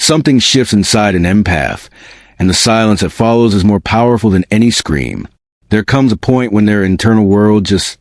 Something shifts inside an empath, and the silence that follows is more powerful than any scream. There comes a point when their internal world just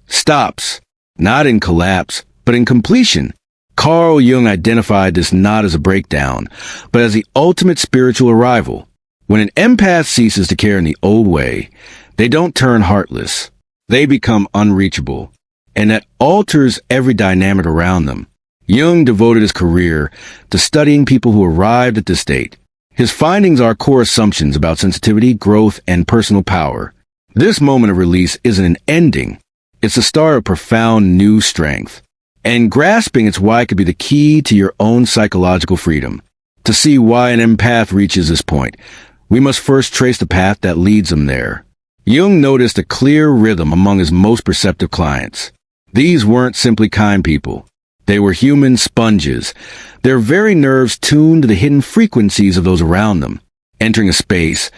stops, not in collapse, but in completion. Carl Jung identified this not as a breakdown, but as the ultimate spiritual arrival. When an empath ceases to care in the old way, they don't turn heartless. They become unreachable, and that alters every dynamic around them. Jung devoted his career to studying people who arrived at this state. His findings are core assumptions about sensitivity, growth, and personal power. This moment of release isn't an ending. It's the start of profound new strength. And grasping its why could be the key to your own psychological freedom. To see why an empath reaches this point, we must first trace the path that leads them there. Jung noticed a clear rhythm among his most perceptive clients. These weren't simply kind people. They were human sponges, their very nerves tuned to the hidden frequencies of those around them. Entering a space,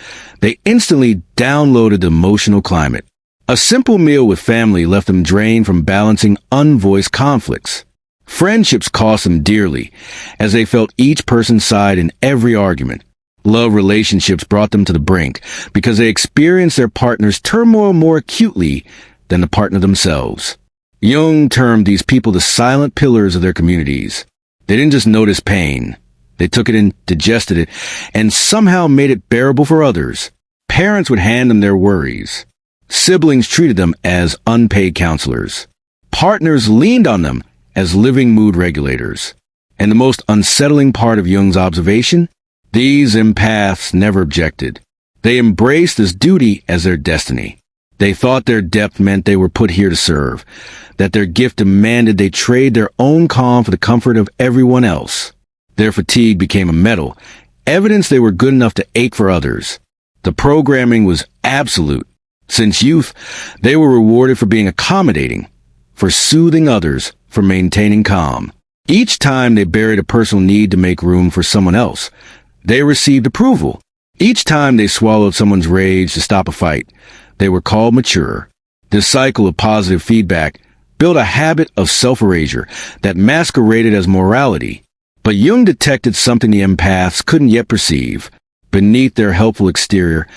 they instantly downloaded the emotional climate. A simple meal with family left them drained from balancing unvoiced conflicts. Friendships cost them dearly, as they felt each person's side in every argument. Love relationships brought them to the brink, because they experienced their partner's turmoil more acutely than the partner themselves. Jung termed these people the silent pillars of their communities. They didn't just notice pain. They took it in, digested it, and somehow made it bearable for others. Parents would hand them their worries. Siblings treated them as unpaid counselors. Partners leaned on them as living mood regulators. And the most unsettling part of Jung's observation? These empaths never objected. They embraced this duty as their destiny. They thought their depth meant they were put here to serve, that their gift demanded they trade their own calm for the comfort of everyone else. Their fatigue became a medal, evidence they were good enough to ache for others. The programming was absolute. Since youth, they were rewarded for being accommodating, for soothing others, for maintaining calm. Each time they buried a personal need to make room for someone else, they received approval. Each time they swallowed someone's rage to stop a fight, they were called mature. This cycle of positive feedback built a habit of self-erasure that masqueraded as morality. But Jung detected something the empaths couldn't yet perceive. Beneath their helpful exterior,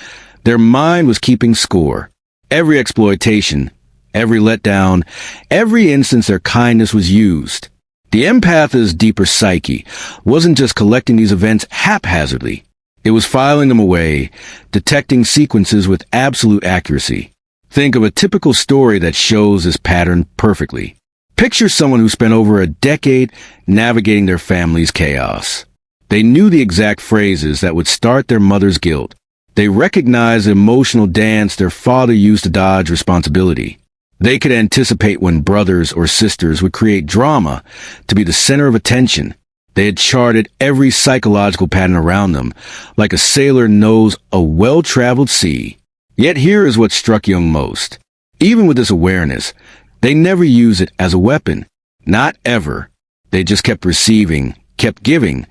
their mind was keeping score. Every exploitation, every letdown, every instance their kindness was used. The empath's deeper psyche wasn't just collecting these events haphazardly. It was filing them away, detecting sequences with absolute accuracy. Think of a typical story that shows this pattern perfectly. Picture someone who spent over a decade navigating their family's chaos. They knew the exact phrases that would start their mother's guilt. They recognized the emotional dance their father used to dodge responsibility. They could anticipate when brothers or sisters would create drama to be the center of attention. They had charted every psychological pattern around them, like a sailor knows a well-traveled sea. Yet here is what struck Jung most. Even with this awareness, they never used it as a weapon. Not ever. They just kept receiving, kept giving,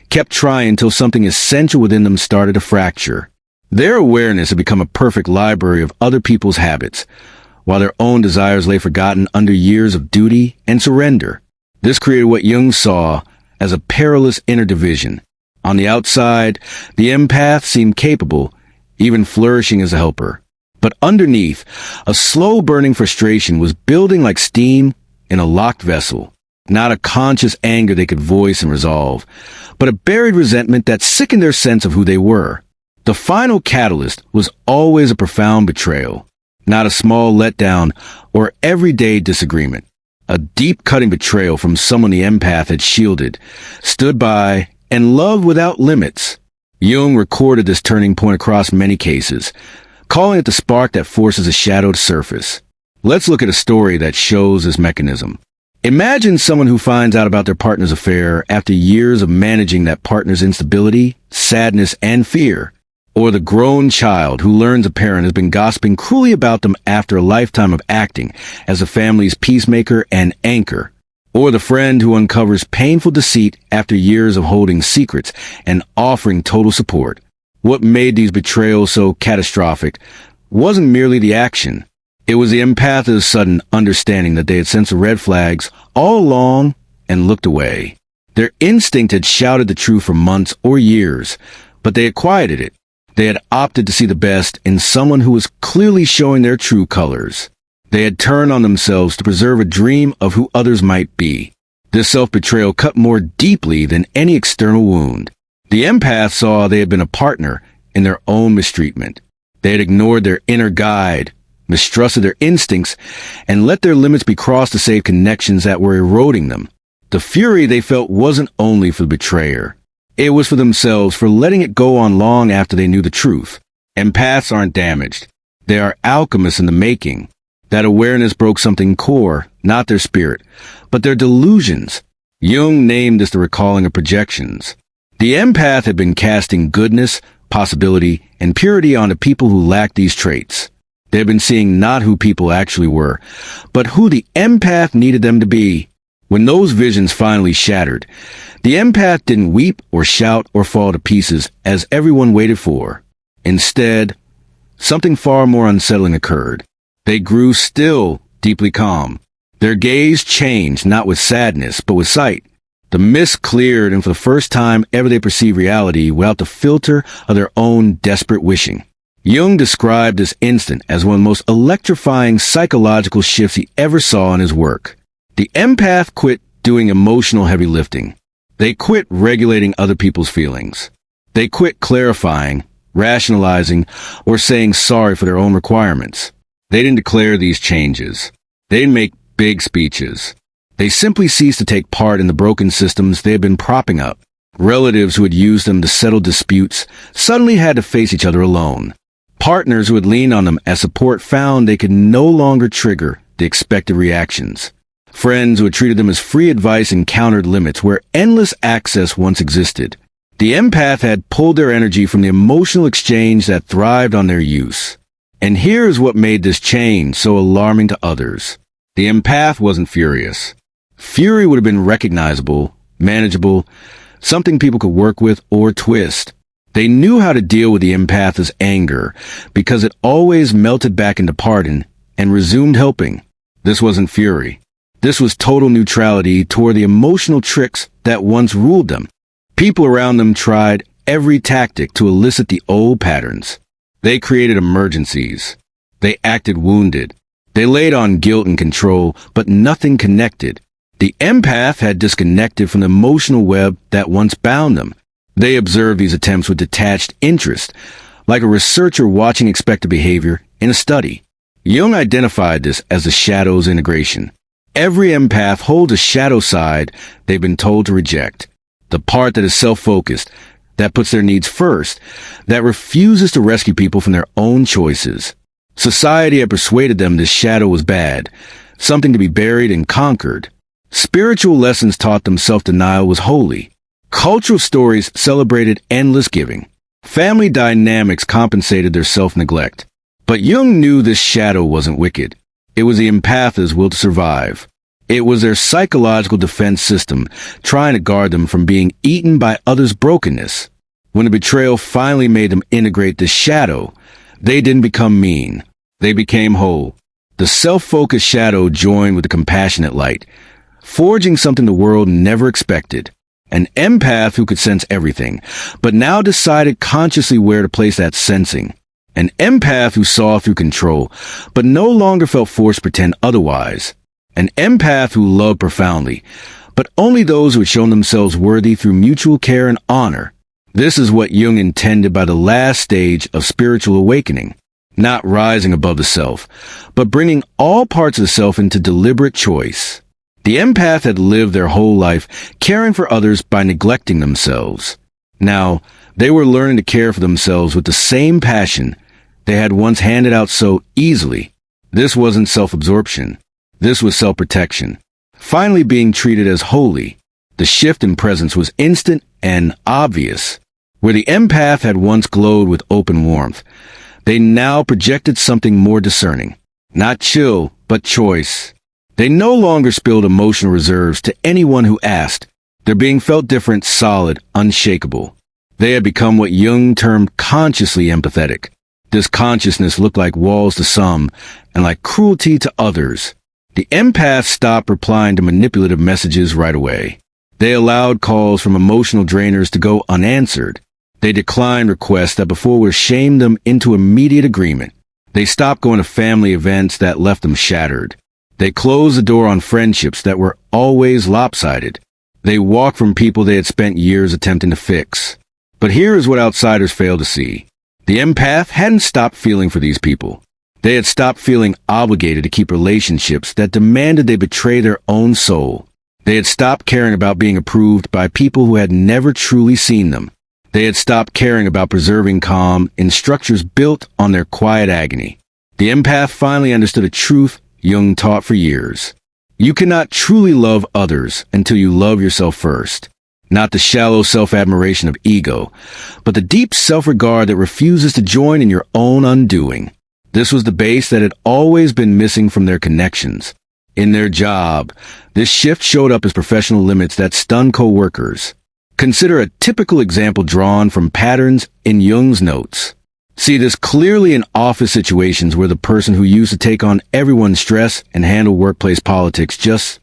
kept trying until something essential within them started to fracture. Their awareness had become a perfect library of other people's habits, while their own desires lay forgotten under years of duty and surrender. This created what Jung saw as a perilous inner division. On the outside, the empath seemed capable, even flourishing as a helper. But underneath, a slow-burning frustration was building like steam in a locked vessel. Not a conscious anger they could voice and resolve, but a buried resentment that sickened their sense of who they were. The final catalyst was always a profound betrayal, not a small letdown or everyday disagreement. A deep-cutting betrayal from someone the empath had shielded, stood by, and loved without limits. Jung recorded this turning point across many cases, calling it the spark that forces a shadow to surface. Let's look at a story that shows this mechanism. Imagine someone who finds out about their partner's affair after years of managing that partner's instability, sadness, and fear. Or the grown child who learns a parent has been gossiping cruelly about them after a lifetime of acting as the family's peacemaker and anchor. Or the friend who uncovers painful deceit after years of holding secrets and offering total support. What made these betrayals so catastrophic wasn't merely the action. It was the empath's sudden understanding that they had sensed the red flags all along and looked away. Their instinct had shouted the truth for months or years, but they had quieted it. They had opted to see the best in someone who was clearly showing their true colors. They had turned on themselves to preserve a dream of who others might be. This self-betrayal cut more deeply than any external wound. The empath saw they had been a partner in their own mistreatment. They had ignored their inner guide, mistrusted their instincts, and let their limits be crossed to save connections that were eroding them. The fury they felt wasn't only for the betrayer. It was for themselves, for letting it go on long after they knew the truth. Empaths aren't damaged. They are alchemists in the making. That awareness broke something core, not their spirit, but their delusions. Jung named this the recalling of projections. The empath had been casting goodness, possibility, and purity onto people who lacked these traits. They had been seeing not who people actually were, but who the empath needed them to be. When those visions finally shattered, the empath didn't weep or shout or fall to pieces as everyone waited for. Instead, something far more unsettling occurred. They grew still, deeply calm. Their gaze changed, not with sadness, but with sight. The mist cleared, and for the first time ever they perceived reality without the filter of their own desperate wishing. Jung described this instant as one of the most electrifying psychological shifts he ever saw in his work. The empath quit doing emotional heavy lifting. They quit regulating other people's feelings. They quit clarifying, rationalizing, or saying sorry for their own requirements. They didn't declare these changes. They didn't make big speeches. They simply ceased to take part in the broken systems they had been propping up. Relatives who had used them to settle disputes suddenly had to face each other alone. Partners who had leaned on them as support found they could no longer trigger the expected reactions. Friends who had treated them as free advice encountered limits where endless access once existed. The empath had pulled their energy from the emotional exchange that thrived on their use. And here's what made this change so alarming to others. The empath wasn't furious. Fury would have been recognizable, manageable, something people could work with or twist. They knew how to deal with the empath's anger because it always melted back into pardon and resumed helping. This wasn't fury. This was total neutrality toward the emotional tricks that once ruled them. People around them tried every tactic to elicit the old patterns. They created emergencies. They acted wounded. They laid on guilt and control, but nothing connected. The empath had disconnected from the emotional web that once bound them. They observed these attempts with detached interest, like a researcher watching expected behavior in a study. Jung identified this as the shadow's integration. Every empath holds a shadow side they've been told to reject. The part that is self-focused, that puts their needs first, that refuses to rescue people from their own choices. Society had persuaded them this shadow was bad, something to be buried and conquered. Spiritual lessons taught them self-denial was holy. Cultural stories celebrated endless giving. Family dynamics compensated their self-neglect. But Jung knew this shadow wasn't wicked. It was the empath's will to survive. It was their psychological defense system trying to guard them from being eaten by others' brokenness. When the betrayal finally made them integrate this shadow, they didn't become mean. They became whole. The self-focused shadow joined with the compassionate light, forging something the world never expected. An empath who could sense everything, but now decided consciously where to place that sensing. An empath who saw through control, but no longer felt forced to pretend otherwise. An empath who loved profoundly, but only those who had shown themselves worthy through mutual care and honor. This is what Jung intended by the last stage of spiritual awakening. Not rising above the self, but bringing all parts of the self into deliberate choice. The empath had lived their whole life caring for others by neglecting themselves. Now, they were learning to care for themselves with the same passion they had once handed out so easily. This wasn't self-absorption. This was self-protection. Finally being treated as holy. The shift in presence was instant and obvious. Where the empath had once glowed with open warmth, they now projected something more discerning. Not chill, but choice. They no longer spilled emotional reserves to anyone who asked. Their being felt different, solid, unshakable. They had become what Jung termed consciously empathetic. This consciousness looked like walls to some and like cruelty to others. The empath stopped replying to manipulative messages right away. They allowed calls from emotional drainers to go unanswered. They declined requests that before would have shamed them into immediate agreement. They stopped going to family events that left them shattered. They closed the door on friendships that were always lopsided. They walked from people they had spent years attempting to fix. But here is what outsiders fail to see. The empath hadn't stopped feeling for these people. They had stopped feeling obligated to keep relationships that demanded they betray their own soul. They had stopped caring about being approved by people who had never truly seen them. They had stopped caring about preserving calm in structures built on their quiet agony. The empath finally understood a truth Jung taught for years. You cannot truly love others until you love yourself first. Not the shallow self-admiration of ego, but the deep self-regard that refuses to join in your own undoing. This was the base that had always been missing from their connections. In their job, this shift showed up as professional limits that stunned co-workers. Consider a typical example drawn from patterns in Jung's notes. See this clearly in office situations where the person who used to take on everyone's stress and handle workplace politics just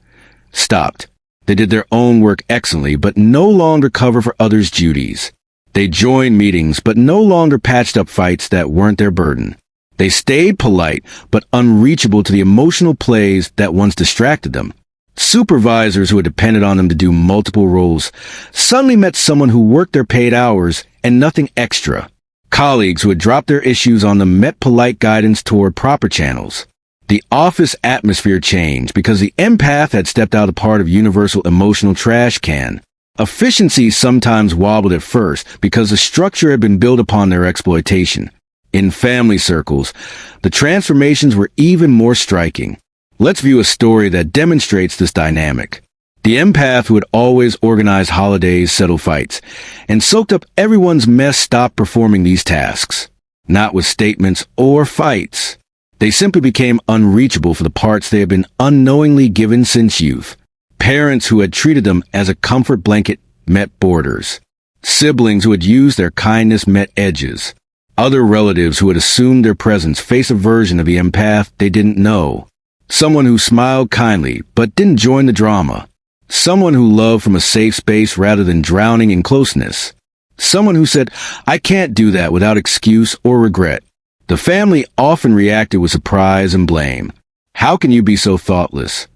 stopped. They did their own work excellently, but no longer cover for others' duties. They joined meetings, but no longer patched up fights that weren't their burden. They stayed polite, but unreachable to the emotional plays that once distracted them. Supervisors who had depended on them to do multiple roles suddenly met someone who worked their paid hours and nothing extra. Colleagues who had dropped their issues on them met polite guidance toward proper channels. The office atmosphere changed because the empath had stepped out of part of universal emotional trash can. Efficiency sometimes wobbled at first because the structure had been built upon their exploitation. In family circles, the transformations were even more striking. Let's view a story that demonstrates this dynamic. The empath who had always organized holidays, settled fights, and soaked up everyone's mess stopped performing these tasks. Not with statements or fights. They simply became unreachable for the parts they had been unknowingly given since youth. Parents who had treated them as a comfort blanket met borders. Siblings who had used their kindness met edges. Other relatives who had assumed their presence faced a version of the empath they didn't know. Someone who smiled kindly but didn't join the drama. Someone who loved from a safe space rather than drowning in closeness. Someone who said, "I can't do that," without excuse or regret. The family often reacted with surprise and blame. "How can you be so thoughtless?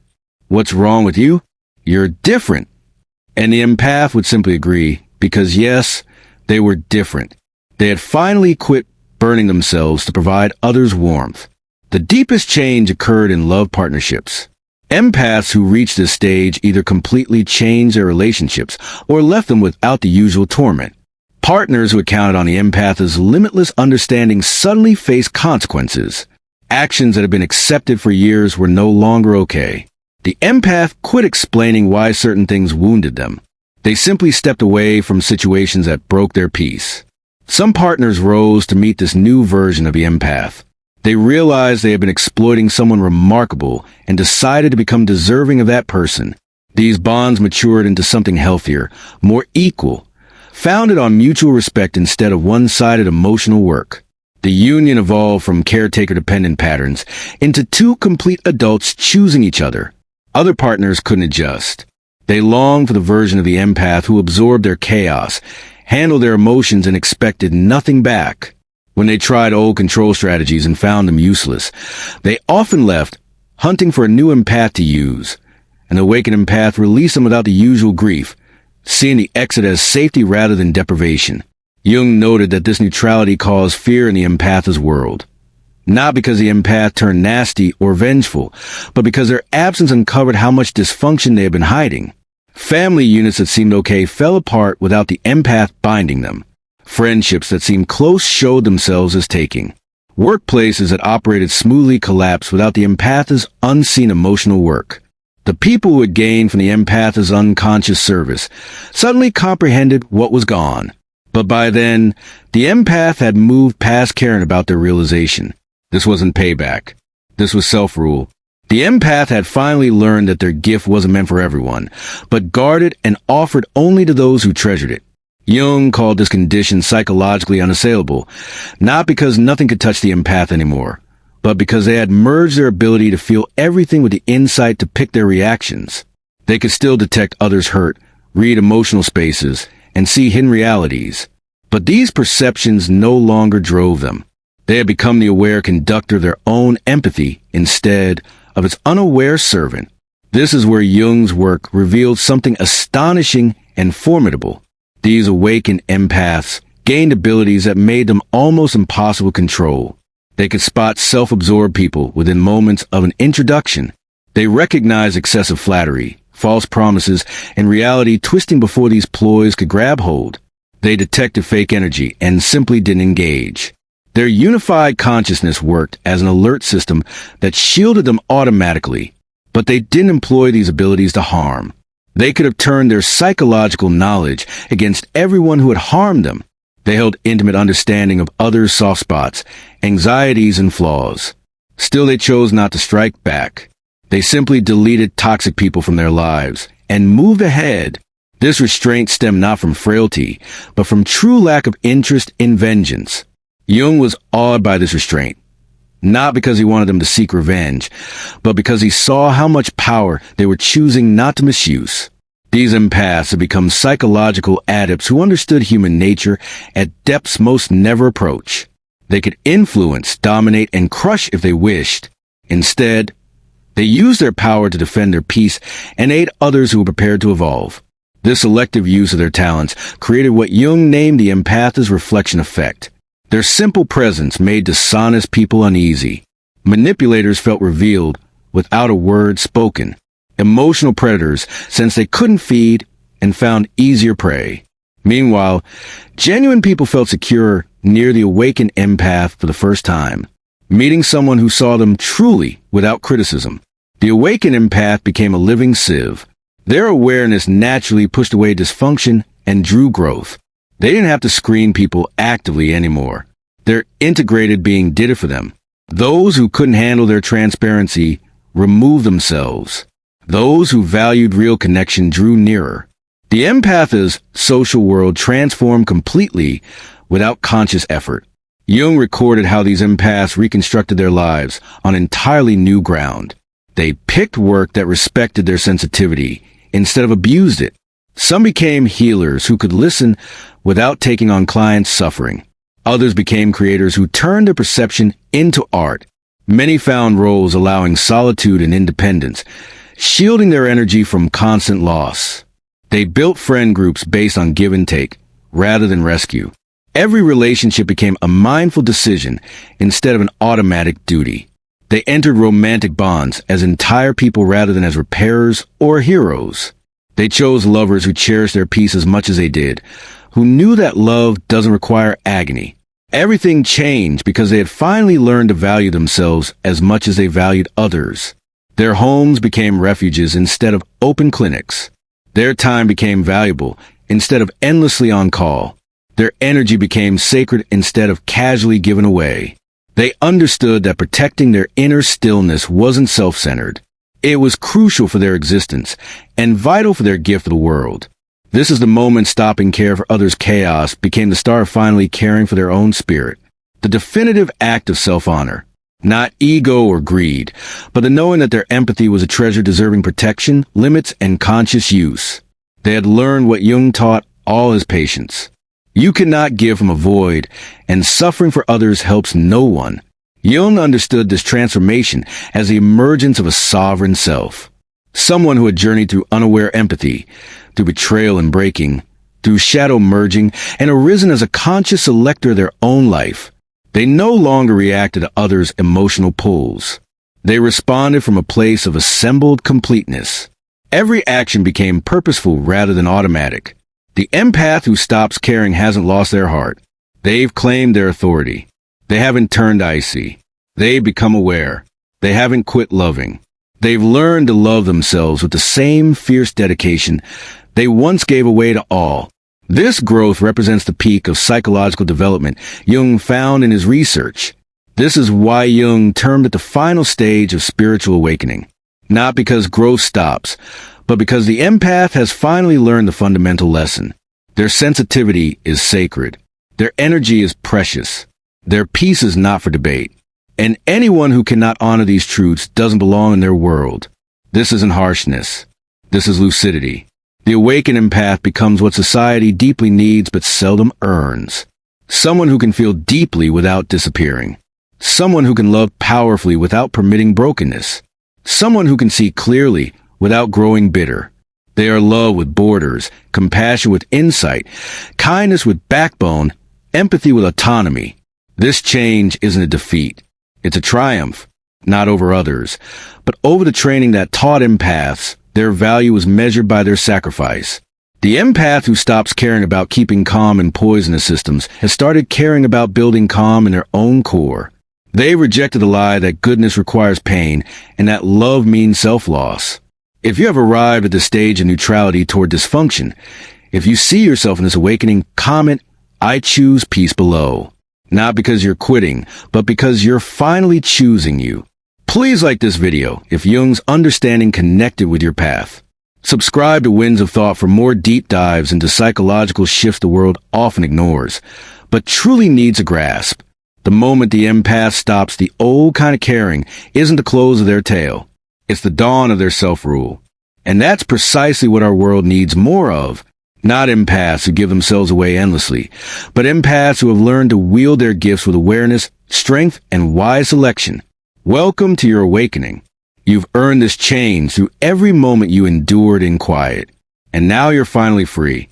What's wrong with you? You're different." And the empath would simply agree, because yes, they were different. They had finally quit burning themselves to provide others warmth. The deepest change occurred in love partnerships. Empaths who reached this stage either completely changed their relationships or left them without the usual torment. Partners who had counted on the empath's limitless understanding suddenly faced consequences. Actions that had been accepted for years were no longer okay. The empath quit explaining why certain things wounded them. They simply stepped away from situations that broke their peace. Some partners rose to meet this new version of the empath. They realized they had been exploiting someone remarkable and decided to become deserving of that person. These bonds matured into something healthier, more equal, founded on mutual respect instead of one-sided emotional work. The union evolved from caretaker-dependent patterns into two complete adults choosing each other. Other partners couldn't adjust. They longed for the version of the empath who absorbed their chaos, handled their emotions, and expected nothing back. When they tried old control strategies and found them useless, they often left, hunting for a new empath to use. An awakened empath released them without the usual grief, seeing the exit as safety rather than deprivation. Jung noted that this neutrality caused fear in the empath's world. Not because the empath turned nasty or vengeful, but because their absence uncovered how much dysfunction they had been hiding. Family units that seemed okay fell apart without the empath binding them. Friendships that seemed close showed themselves as taking. Workplaces that operated smoothly collapsed without the empath's unseen emotional work. The people who had gained from the empath's unconscious service suddenly comprehended what was gone. But by then, the empath had moved past caring about their realization. This wasn't payback. This was self-rule. The empath had finally learned that their gift wasn't meant for everyone, but guarded and offered only to those who treasured it. Jung called this condition psychologically unassailable, not because nothing could touch the empath anymore, but because they had merged their ability to feel everything with the insight to pick their reactions. They could still detect others' hurt, read emotional spaces, and see hidden realities. But these perceptions no longer drove them. They had become the aware conductor of their own empathy instead of its unaware servant. This is where Jung's work revealed something astonishing and formidable. These awakened empaths gained abilities that made them almost impossible to control. They could spot self-absorbed people within moments of an introduction. They recognized excessive flattery, false promises, and reality twisting before these ploys could grab hold. They detected fake energy and simply didn't engage. Their unified consciousness worked as an alert system that shielded them automatically, but they didn't employ these abilities to harm. They could have turned their psychological knowledge against everyone who had harmed them. They held intimate understanding of others' soft spots, anxieties, and flaws. Still, they chose not to strike back. They simply deleted toxic people from their lives and moved ahead. This restraint stemmed not from frailty, but from true lack of interest in vengeance. Jung was awed by this restraint, not because he wanted them to seek revenge, but because he saw how much power they were choosing not to misuse. These empaths had become psychological adepts who understood human nature at depths most never approach. They could influence, dominate, and crush if they wished. Instead, they used their power to defend their peace and aid others who were prepared to evolve. This selective use of their talents created what Jung named the empath's reflection effect. Their simple presence made dishonest people uneasy. Manipulators felt revealed without a word spoken. Emotional predators sensed they couldn't feed and found easier prey. Meanwhile, genuine people felt secure near the awakened empath for the first time, meeting someone who saw them truly without criticism. The awakened empath became a living sieve. Their awareness naturally pushed away dysfunction and drew growth. They didn't have to screen people actively anymore. Their integrated being did it for them. Those who couldn't handle their transparency removed themselves. Those who valued real connection drew nearer. The empath's social world transformed completely without conscious effort. Jung recorded how these empaths reconstructed their lives on entirely new ground. They picked work that respected their sensitivity instead of abused it. Some became healers who could listen without taking on clients' suffering. Others became creators who turned their perception into art. Many found roles allowing solitude and independence, shielding their energy from constant loss. They built friend groups based on give and take, rather than rescue. Every relationship became a mindful decision instead of an automatic duty. They entered romantic bonds as entire people rather than as repairers or heroes. They chose lovers who cherished their peace as much as they did, who knew that love doesn't require agony. Everything changed because they had finally learned to value themselves as much as they valued others. Their homes became refuges instead of open clinics. Their time became valuable instead of endlessly on call. Their energy became sacred instead of casually given away. They understood that protecting their inner stillness wasn't self-centered. It was crucial for their existence and vital for their gift to the world. This is the moment stopping care for others' chaos became the start of finally caring for their own spirit. The definitive act of self-honor. Not ego or greed, but the knowing that their empathy was a treasure deserving protection, limits, and conscious use. They had learned what Jung taught all his patients. You cannot give from a void, and suffering for others helps no one. Jung understood this transformation as the emergence of a sovereign self. Someone who had journeyed through unaware empathy, through betrayal and breaking, through shadow merging, and arisen as a conscious selector of their own life. They no longer reacted to others' emotional pulls. They responded from a place of assembled completeness. Every action became purposeful rather than automatic. The empath who stops caring hasn't lost their heart. They've claimed their authority. They haven't turned icy. They've become aware. They haven't quit loving. They've learned to love themselves with the same fierce dedication they once gave away to all. This growth represents the peak of psychological development Jung found in his research. This is why Jung termed it the final stage of spiritual awakening. Not because growth stops, but because the empath has finally learned the fundamental lesson. Their sensitivity is sacred. Their energy is precious. Their peace is not for debate. And anyone who cannot honor these truths doesn't belong in their world. This isn't harshness. This is lucidity. The awakened empath becomes what society deeply needs but seldom earns. Someone who can feel deeply without disappearing. Someone who can love powerfully without permitting brokenness. Someone who can see clearly without growing bitter. They are love with borders, compassion with insight, kindness with backbone, empathy with autonomy. This change isn't a defeat. It's a triumph, not over others, but over the training that taught empaths their value was measured by their sacrifice. The empath who stops caring about keeping calm in poisonous systems has started caring about building calm in their own core. They rejected the lie that goodness requires pain and that love means self-loss. If you have arrived at the stage of neutrality toward dysfunction, if you see yourself in this awakening, comment, "I choose peace" below. Not because you're quitting, but because you're finally choosing you. Please like this video if Jung's understanding connected with your path. Subscribe to Winds of Thought for more deep dives into psychological shifts the world often ignores, but truly needs a grasp. The moment the empath stops the old kind of caring isn't the close of their tale. It's the dawn of their self-rule. And that's precisely what our world needs more of. Not empaths who give themselves away endlessly, but empaths who have learned to wield their gifts with awareness, strength, and wise selection. Welcome to your awakening. You've earned this change through every moment you endured in quiet. And now you're finally free.